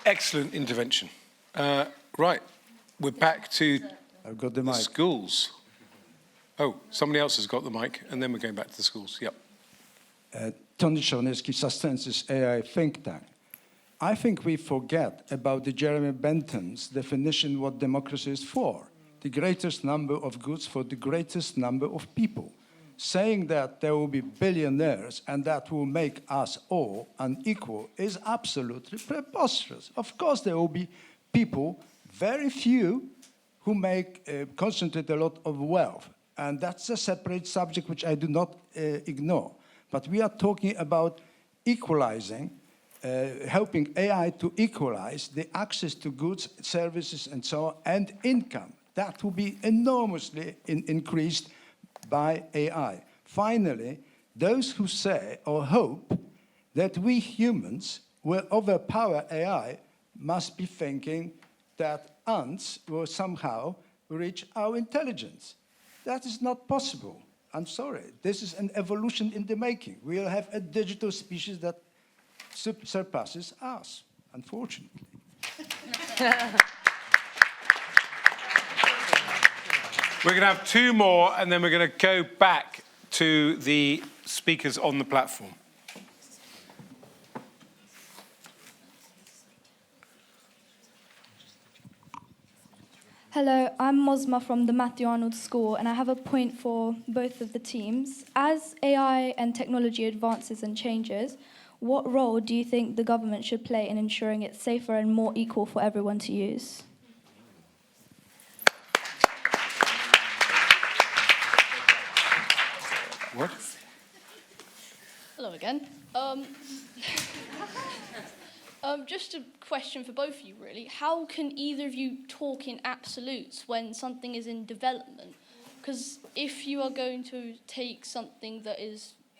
Excellent intervention. Right, we're back to I've got the mic. Schools. Oh, somebody else has got the mic, and then we're going back to the schools. Yep. Tony Chorneski, Sustensis AI think tank. I think we forget about the Jeremy Bentham's definition what democracy is for. The greatest number of goods for the greatest number of people. Saying that there will be billionaires and that will make us all unequal is absolutely preposterous. Of course there will be people, very few, who concentrate a lot of wealth. And that's a separate subject which I do not ignore. But we are talking about equalizing, helping AI to equalize the access to goods, services, and so on, and income. That will be enormously increased by AI. Finally, those who say or hope that we humans will overpower AI must be thinking that ants will somehow reach our intelligence. That is not possible. I'm sorry. This is an evolution in the making. We'll have a digital species that surpasses us, unfortunately. We're going to have 2 more, and then we're going to go back to the speakers on the platform. Hello, I'm Mosma from the Matthew Arnold School, and I have a point for both of the teams. As AI and technology advances and changes, what role do you think the government should play in ensuring it's safer and more equal for everyone to use? What? Hello again. Just a question for both of you, really. How can either of you talk in absolutes when something is in development? Because if you are going to take something that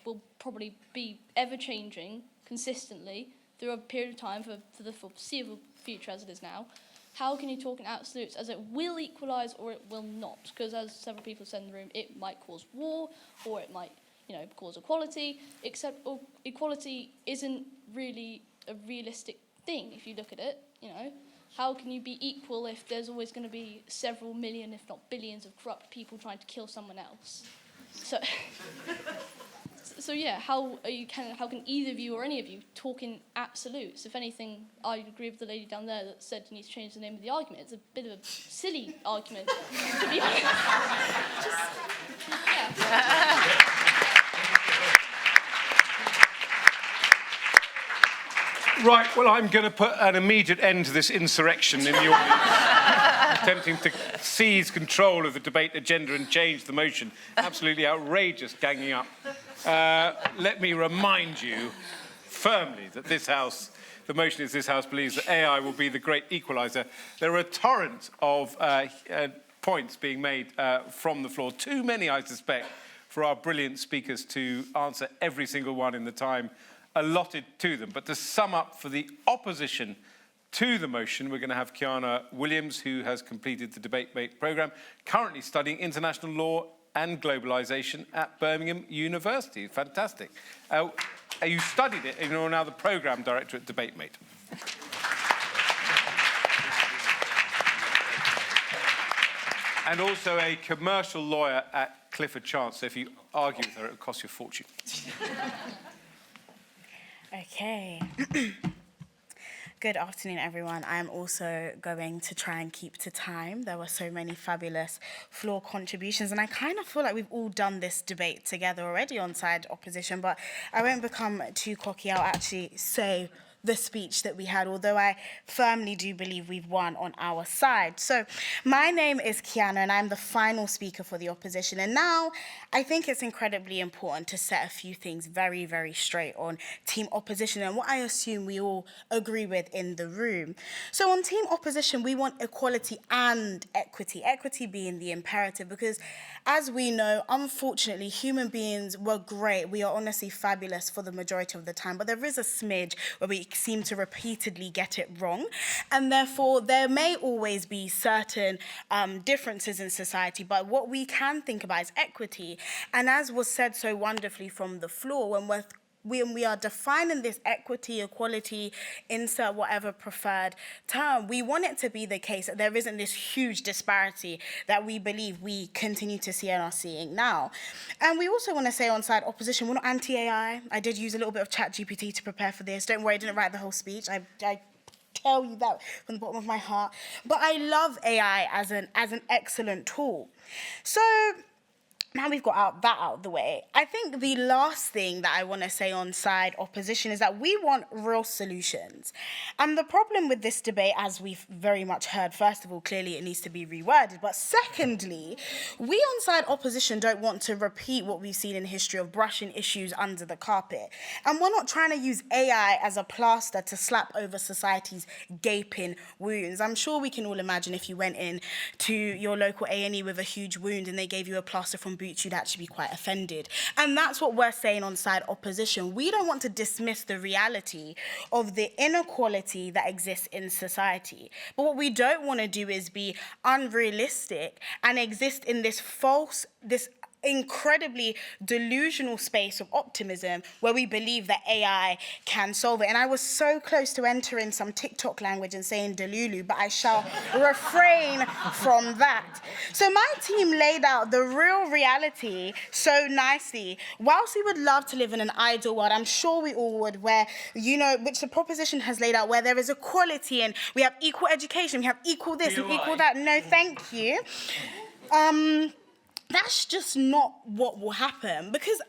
will probably be ever-changing consistently through a period of time for the foreseeable future as it is now, how can you talk in absolutes as it will equalise or it will not? Because as several people said in the room, it might cause war or it might, cause equality, except equality isn't really a realistic thing if you look at it, How can you be equal if there's always going to be several million, if not billions, of corrupt people trying to kill someone else? So yeah, how can either of you or any of you talk in absolutes? If anything, I agree with the lady down there that said you need to change the name of the argument. It's a bit of a silly argument, to be honest. Right, well, I'm going to put an immediate end to this insurrection in the audience, attempting to seize control of the debate agenda and change the motion. Absolutely outrageous ganging up. Let me remind you firmly that this House, the motion is this House believes that AI will be the great equaliser. There are a torrent of points being made from the floor, too many, I suspect, for our brilliant speakers to answer every single one in the time allotted to them. But to sum up for the opposition to the motion, we're going to have Keanna Williams, who has completed the DebateMate programme, currently studying international law and globalisation at Birmingham University. Fantastic. You studied it, and you're now the programme director at DebateMate. And also a commercial lawyer at Clifford Chance. So if you argue with her, it will cost you a fortune. Okay. Good afternoon, everyone. I'm also going to try and keep to time. There were so many fabulous floor contributions, and I kind of feel like we've all done this debate together already on side opposition, but I won't become too cocky. I'll actually say the speech that we had, although I firmly do believe we've won on our side. So my name is Keanna, and I'm the final speaker for the opposition. And now I think it's incredibly important to set a few things very, very straight on team opposition and what I assume we all agree with in the room. So on team opposition, we want equality and equity, equity being the imperative, because as we know, unfortunately, human beings were great. We are honestly fabulous for the majority of the time, but there is a smidge where we seem to repeatedly get it wrong. And therefore, there may always be certain differences in society, but what we can think about is equity. And as was said so wonderfully from the floor, when we are defining this equity, equality, insert whatever preferred term, we want it to be the case that there isn't this huge disparity that we believe we continue to see and are seeing now. And we also want to say on side opposition, we're not anti-AI. I did use a little bit of ChatGPT to prepare for this. Don't worry, I didn't write the whole speech. I tell you that from the bottom of my heart. But I love AI as an excellent tool. So now we've got that out of the way, I think the last thing that I want to say on side opposition is that we want real solutions. And the problem with this debate, as we've very much heard, first of all, clearly it needs to be reworded. But secondly, we on side opposition don't want to repeat what we've seen in history of brushing issues under the carpet. And we're not trying to use AI as a plaster to slap over society's gaping wounds. I'm sure we can all imagine if you went in to your local A&E with a huge wound and they gave you a plaster from Boots, you'd actually be quite offended. And that's what we're saying on side opposition. We don't want to dismiss the reality of the inequality that exists in society. But what we don't want to do is be unrealistic and exist in this incredibly delusional space of optimism where we believe that AI can solve it. And I was so close to entering some TikTok language and saying delulu, but I shall refrain from that. So my team laid out the real reality so nicely. Whilst we would love to live in an ideal world, I'm sure we all would, where, which the proposition has laid out, where there is equality and we have equal education, we have equal this and equal that. No, thank you. That's just not what will happen, because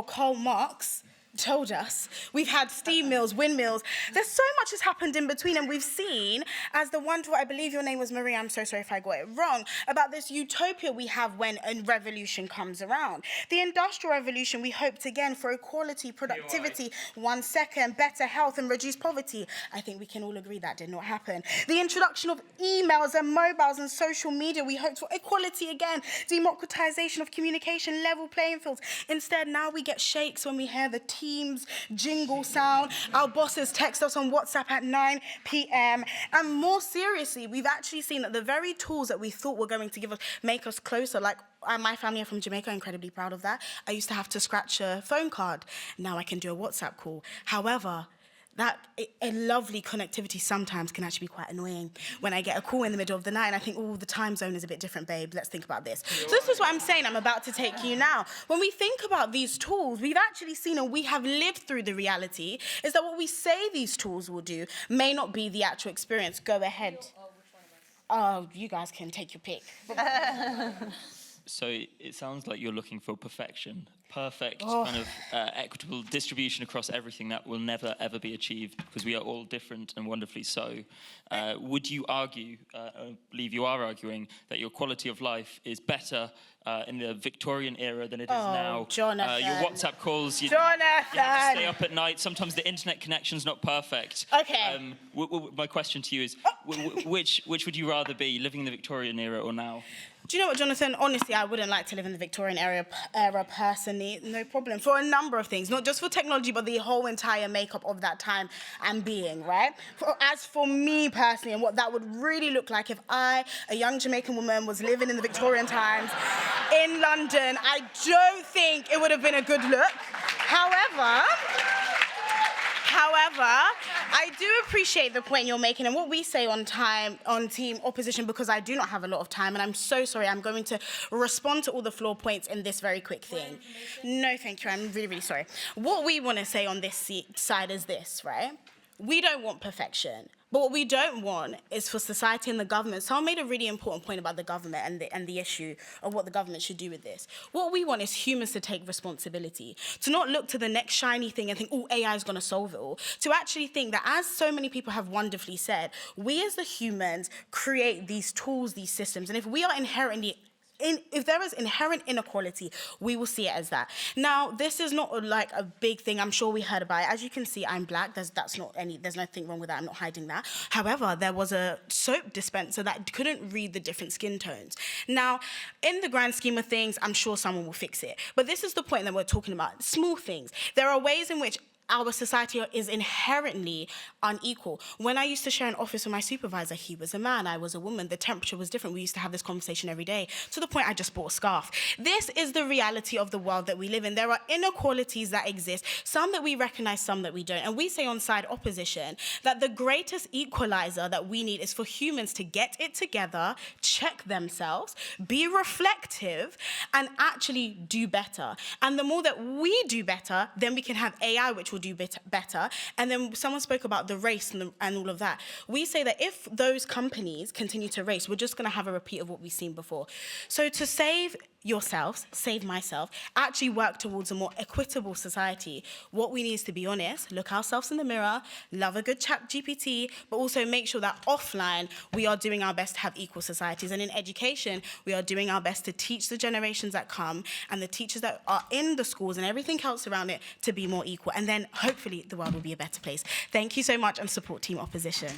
Karl Marx told us, we've had steam mills, windmills. There's so much has happened in between, and we've seen, as the wonderful, I believe your name was Maria, I'm so sorry if I got it wrong, about this utopia we have when a revolution comes around. The Industrial Revolution, we hoped again for equality, productivity, 1 second, better health and reduced poverty. I think we can all agree that did not happen. The introduction of emails and mobiles and social media, we hoped for equality again, democratization of communication, level playing fields. Instead, now we get shakes when we hear the Teams jingle sound. Our bosses text us on WhatsApp at 9 p.m. And more seriously, we've actually seen that the very tools that we thought were going to make us closer, like my family are from Jamaica, incredibly proud of that. I used to have to scratch a phone card. Now I can do a WhatsApp call. However, a lovely connectivity sometimes can actually be quite annoying. When I get a call in the middle of the night and I think, the time zone is a bit different, babe. Let's think about this. So this is what I'm saying. I'm about to take you now. When we think about these tools, we've actually seen, and we have lived through the reality, is that what we say these tools will do may not be the actual experience. Go ahead. Oh, you guys can take your pick. So it sounds like you're looking for perfection, perfect Oh. kind of equitable distribution across everything that will never ever be achieved because we are all different and wonderfully so. Would you argue, I believe you are arguing, that your quality of life is better in the Victorian era than it is now? Jonathan. Your WhatsApp calls, you Jonathan. have to stay up at night. Sometimes the internet connection's not perfect. Okay. My question to you is, which would you rather be, living in the Victorian era or now? Do you know what, Jonathan? Honestly, I wouldn't like to live in the Victorian era personally. No problem. For a number of things, not just for technology, but the whole entire makeup of that time and being, right? As for me personally, and what that would really look like if I, a young Jamaican woman, was living in the Victorian times in London, I don't think it would have been a good look. However, I do appreciate the point you're making and what we say on Team Opposition, because I do not have a lot of time and I'm so sorry. I'm going to respond to all the floor points in this very quick thing. No, thank you. I'm really, really sorry. What we want to say on this side is this, right? We don't want perfection. But what we don't want is for society and the government. Someone made a really important point about the government and the issue of what the government should do with this. What we want is humans to take responsibility, to not look to the next shiny thing and think, oh, AI is going to solve it all. To actually think that, as so many people have wonderfully said, we as the humans create these tools, these systems. And if we are inherently if there is inherent inequality, we will see it as that. Now, this is not like a big thing. I'm sure we heard about it. As you can see, I'm black. There's nothing wrong with that. I'm not hiding that. However, there was a soap dispenser that couldn't read the different skin tones. Now, in the grand scheme of things, I'm sure someone will fix it. But this is the point that we're talking about. Small things. There are ways in which our society is inherently unequal. When I used to share an office with my supervisor, he was a man, I was a woman, the temperature was different. We used to have this conversation every day, to the point I just bought a scarf. This is the reality of the world that we live in. There are inequalities that exist, some that we recognize, some that we don't. And we say on Side Opposition that the greatest equalizer that we need is for humans to get it together, check themselves, be reflective, and actually do better. And the more that we do better, then we can have AI, which will do better. And then someone spoke about the race and all of that. We say that if those companies continue to race, we're just going to have a repeat of what we've seen before. So to save yourselves, save myself, actually work towards a more equitable society, what we need is to be honest, look ourselves in the mirror, love a good chat GPT, but also make sure that offline we are doing our best to have equal societies. And in education, we are doing our best to teach the generations that come and the teachers that are in the schools and everything else around it to be more equal. And then hopefully the world will be a better place. Thank you so much and support Team Opposition.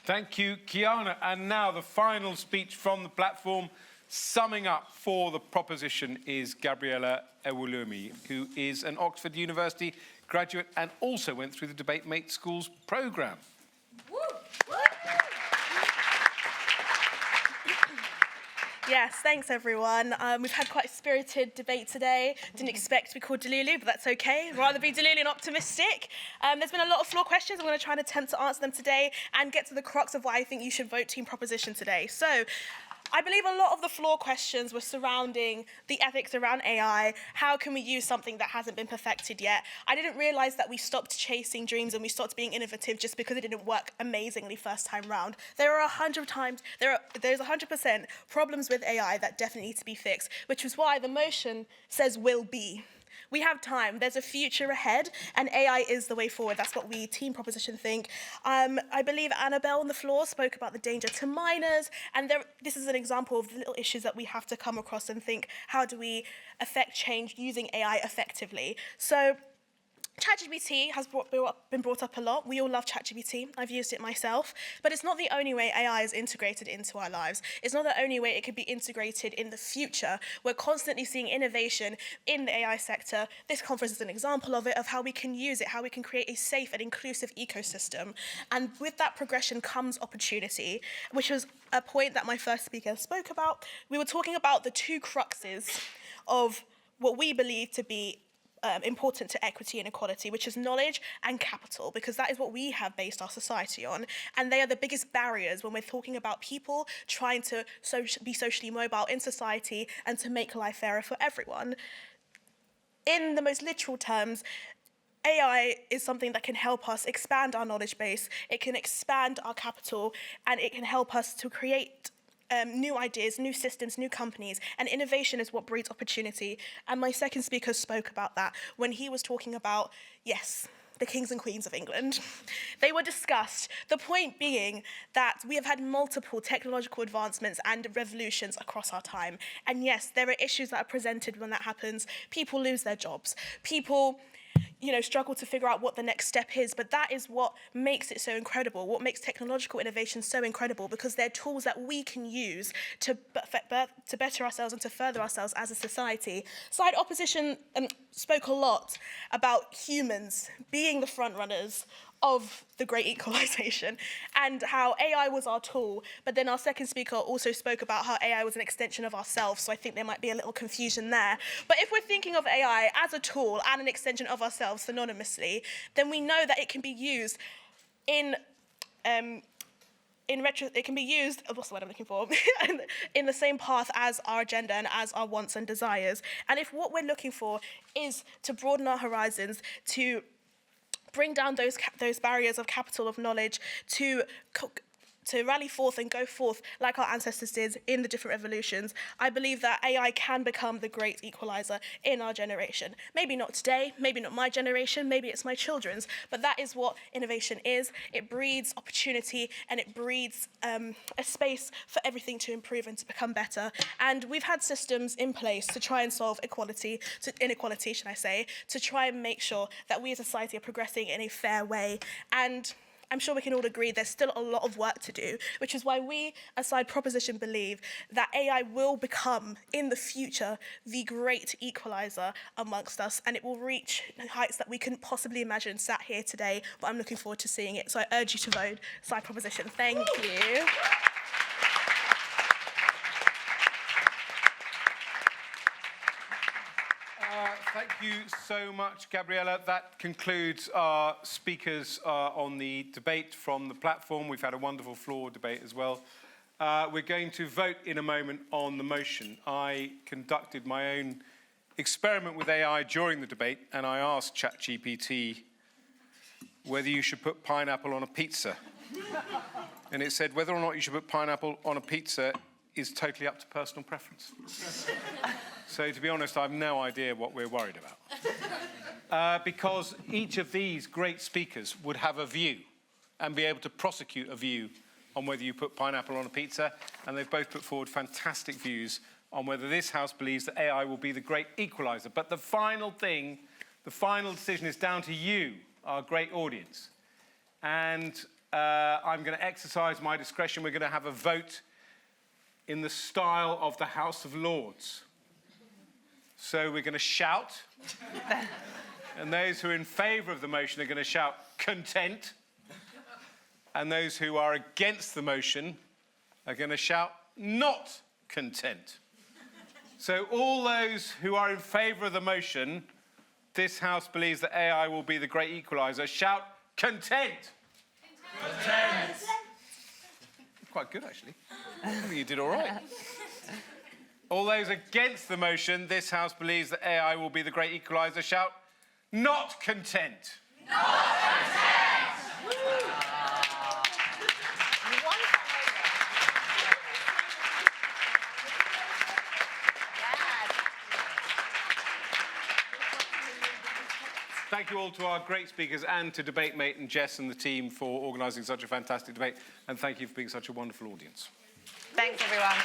Thank you, Keanna. And now the final speech from the platform, summing up for the proposition, is Gabriella Ewulomi, who is an Oxford University graduate and also went through the Debate Mate Schools programme. Yes, thanks everyone. We've had quite a spirited debate today. Didn't expect to be called Delulu, but that's okay. I'd rather be Delulu and optimistic. There's been a lot of floor questions. I'm going to try and attempt to answer them today and get to the crux of why I think you should vote Team Proposition today. So, I believe a lot of the floor questions were surrounding the ethics around AI. How can we use something that hasn't been perfected yet? I didn't realise that we stopped chasing dreams and we stopped being innovative just because it didn't work amazingly first time round. There's 100% problems with AI that definitely need to be fixed, which is why the motion says will be. We have time. There's a future ahead, and AI is the way forward. That's what we, Team Proposition, think. I believe Annabelle on the floor spoke about the danger to minors, and this is an example of the little issues that we have to come across and think, how do we affect change using AI effectively? So, ChatGPT has been brought up a lot. We all love ChatGPT. I've used it myself. But it's not the only way AI is integrated into our lives. It's not the only way it could be integrated in the future. We're constantly seeing innovation in the AI sector. This conference is an example of it, of how we can use it, how we can create a safe and inclusive ecosystem. And with that progression comes opportunity, which was a point that my first speaker spoke about. We were talking about the two cruxes of what we believe to be important to equity and equality, which is knowledge and capital, because that is what we have based our society on. And they are the biggest barriers when we're talking about people trying to be socially mobile in society and to make life fairer for everyone. In the most literal terms, AI is something that can help us expand our knowledge base, it can expand our capital, and it can help us to create new ideas, new systems, new companies, and innovation is what breeds opportunity. And my second speaker spoke about that when he was talking about, yes, the kings and queens of England. They were discussed. The point being that we have had multiple technological advancements and revolutions across our time. And yes, there are issues that are presented when that happens. People lose their jobs. People, struggle to figure out what the next step is, but that is what makes it so incredible, what makes technological innovation so incredible, because they're tools that we can use to better ourselves and to further ourselves as a society. Side opposition spoke a lot about humans being the front runners of the great equalisation and how AI was our tool, but then our second speaker also spoke about how AI was an extension of ourselves, so I think there might be a little confusion there. But if we're thinking of AI as a tool and an extension of ourselves synonymously, then we know that it can be used in the same path as our agenda and as our wants and desires. And if what we're looking for is to broaden our horizons, to bring down those barriers of capital of knowledge, to rally forth and go forth like our ancestors did in the different revolutions, I believe that AI can become the great equaliser in our generation. Maybe not today, maybe not my generation, maybe it's my children's, but that is what innovation is. It breeds opportunity and it breeds a space for everything to improve and to become better. And we've had systems in place to try and solve inequality, to try and make sure that we as a society are progressing in a fair way. And I'm sure we can all agree there's still a lot of work to do, which is why we, as Side Proposition, believe that AI will become, in the future, the great equaliser amongst us, and it will reach heights that we couldn't possibly imagine sat here today, but I'm looking forward to seeing it. So I urge you to vote Side Proposition. Thank you. Thank you so much, Gabriella. That concludes our speakers on the debate from the platform. We've had a wonderful floor debate as well. We're going to vote in a moment on the motion. I conducted my own experiment with AI during the debate, and I asked ChatGPT whether you should put pineapple on a pizza. And it said whether or not you should put pineapple on a pizza is totally up to personal preference. So, to be honest, I have no idea what we're worried about. Because each of these great speakers would have a view and be able to prosecute a view on whether you put pineapple on a pizza, and they've both put forward fantastic views on whether this House believes that AI will be the great equaliser. But the final thing, the final decision is down to you, our great audience. And I'm going to exercise my discretion. We're going to have a vote in the style of the House of Lords. So we're going to shout, and those who are in favour of the motion are going to shout content, and those who are against the motion are going to shout not content. So all those who are in favour of the motion, this House believes that AI will be the great equaliser, shout content. Content. Quite good, actually. I think you did all right. All those against the motion, this House believes that AI will be the great equaliser, shout, not content. Not content! Thank you all to our great speakers and to DebateMate and Jess and the team for organising such a fantastic debate. And thank you for being such a wonderful audience. Thanks, everyone.